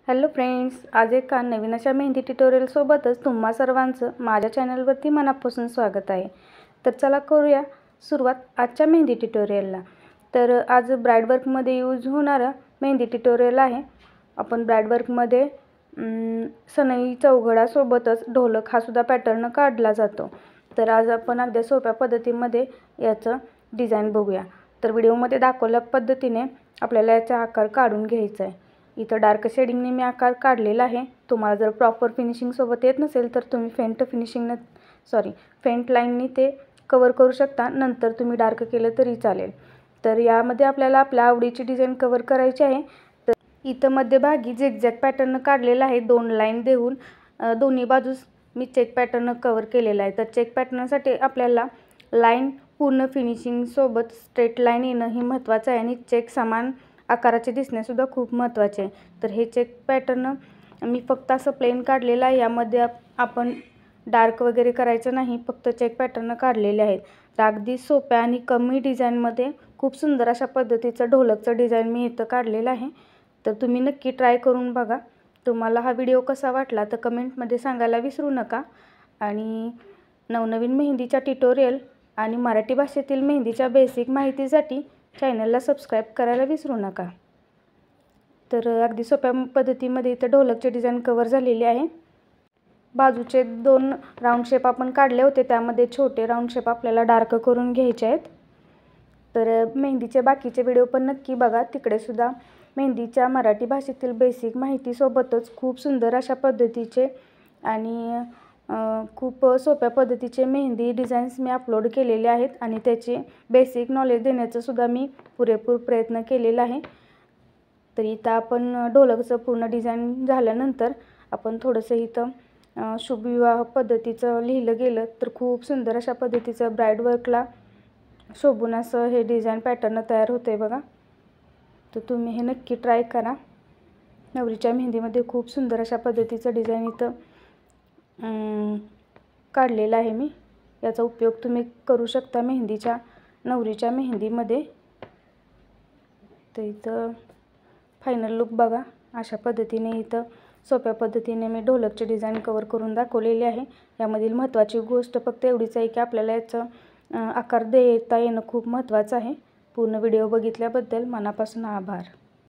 Hello friends, आज एका नवीन अशा मेहंदी ट्युटोरियल सोबतच तुम्हा सर्वांचं माझ्या चॅनलवरती मनापासून स्वागत आहे। तर चला करूया सुरुवात आजच्या मेहंदी ट्युटोरियलला। तर आज ब्राइड वर्कमध्ये यूज होणारा मेहंदी ट्युटोरियल आहे। आपण ब्राइड वर्कमध्ये सनई चौघडासोबतच ढोलक हा सुद्धा पॅटर्न काढला जातो। तर आज आपण अगदी सोप्या पद्धतीमध्ये याचं डिझाइन बघूया। तर व्हिडिओमध्ये दाखवल्या पद्धतीने आपल्याला याचा आकार काढून घ्यायचा आहे। इथं डार्क शेडिंगने मी आकार काढलेला आहे। तुम्हाला जर प्रॉपर फिनिशिंग सोबत येत नसेल तर तुम्ही फेंट लाईननी ते कवर करू शकता, नंतर तुम्ही डार्क केलं तरी चालेल। तर यामध्ये आपल्याला आपल्या आवडीची डिझाइन कवर करायची आहे। तर इथं मध्यभागी झिगझॅग पॅटर्न काढलेला आहे। 2 लाईन देऊन दोन्ही बाजूस मी चेक पॅटर्न कवर केलेला आहे। तर चेक पॅटर्नसाठी आपल्याला लाईन पूर्ण फिनिशिंग सोबत स्ट्रेट लाईन येणं ही महत्त्वाचं आहे आणि चेक समान आकाराचे दिसणेसुद्धा खूप महत्त्वाचे आहे। तर हे चेक पॅटर्न मी फक्त असं प्लेन काढलेलं आहे। यामध्ये आपण डार्क वगैरे करायचं नाही, फक्त चेक पॅटर्न काढलेले आहेत। तर अगदी सोप्या आणि कमी डिझाईनमध्ये खूप सुंदर अशा पद्धतीचं ढोलकचं डिझाइन मी इथं काढलेलं आहे। तर तुम्ही नक्की ट्राय करून बघा। तुम्हाला हा व्हिडिओ कसा वाटला तर कमेंटमध्ये सांगायला विसरू नका। आणि नवनवीन मेहंदीच्या ट्युटोरियल आणि मराठी भाषेतील मेहंदीच्या बेसिक माहितीसाठी चॅनलला सबस्क्राईब करायला विसरू नका। तर अगदी सोप्या पद्धतीमध्ये इथं ढोलकचे डिझाइन कवर झालेले आहे। बाजूचे 2 राऊंड शेप आपण काढले होते, त्यामध्ये छोटे राऊंड शेप आपल्याला डार्क करून घ्यायचे आहेत। तर मेहंदीचे बाकीचे व्हिडिओ पण नक्की बघा, तिकडे सुद्धा मेहंदीच्या मराठी भाषेतील बेसिक माहितीसोबतच खूप सुंदर अशा पद्धतीचे आणि खूप सोप्या पद्धतीचे मेहंदी डिझाईन्स मी अपलोड केलेले आहेत आणि त्याचे बेसिक नॉलेज देण्याचा सुद्धा मी पुरेपूर प्रयत्न केलेला आहे। तर इथं आपण ढोलकचं पूर्ण डिझाइन झाल्यानंतर आपण थोडंसं इथं शुभ विवाह पद्धतीचं लिहिलं गेलं तर खूप सुंदर अशा पद्धतीचं ब्राइड वर्कला शोभून असं हे डिझाइन पॅटर्न तयार होते बघा। तर तुम्ही हे नक्की ट्राय करा। नवरीच्या मेहंदीमध्ये खूप सुंदर अशा पद्धतीचं डिझाइन इथं काढलेलं आहे मी। याचा उपयोग तुम्ही करू शकता नवरीच्या मेहंदीमध्ये। तर इथं फायनल लुक बघा, अशा पद्धतीने इथं सोप्या पद्धतीने मी ढोलकचे डिझाइन कवर करून दाखवलेले आहे। यामधील महत्त्वाची गोष्ट फक्त एवढीच आहे की आपल्याला याचं आकार देता येणं खूप महत्त्वाचं आहे। पूर्ण व्हिडिओ बघितल्याबद्दल मनापासून आभार।